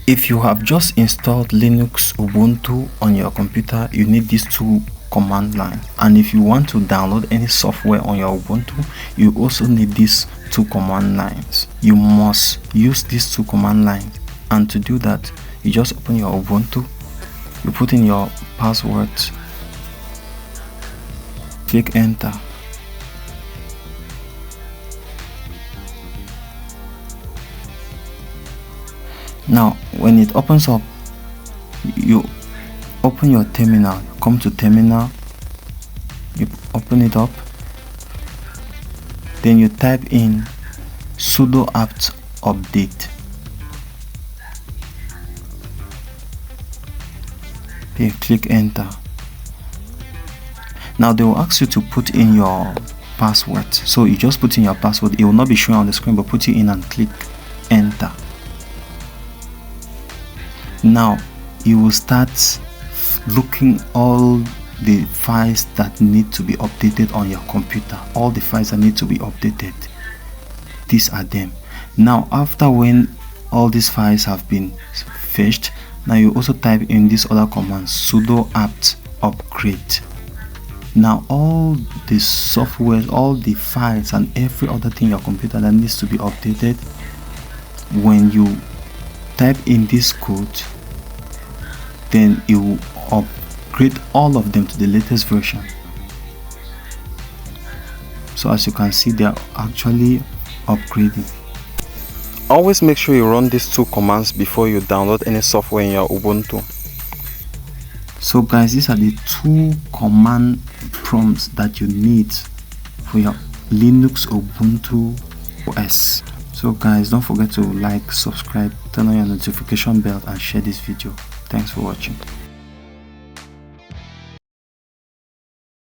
If you have just installed Linux Ubuntu on your computer, you need these two command lines. And if you want to download any software on your Ubuntu, you also need these two command lines. You must use these two command lines, and to do that, you just open your Ubuntu, you put in your password, click enter. Now when it opens up, you open your terminal, come to terminal, you open it up, then you type in sudo apt update. Okay, click enter. Now they will ask you to put in your password, so you just put in your password. It will not be showing on the screen, but put it in and click enter. Now you will start looking all the files that need to be updated on your computer. All the files that need to be updated, these are them. Now after when all these files have been fetched, now you also type in this other command, sudo apt upgrade. Now all the software, all the files and every other thing in your computer that needs to be updated, when you type in this code, then you will upgrade all of them to the latest version. So as you can see, they are actually upgrading. Always make sure you run these two commands before you download any software in your Ubuntu. So guys, these are the two command prompts that you need for your Linux Ubuntu OS. So guys, don't forget to like, subscribe, turn on your notification bell and share this video. Thanks for watching.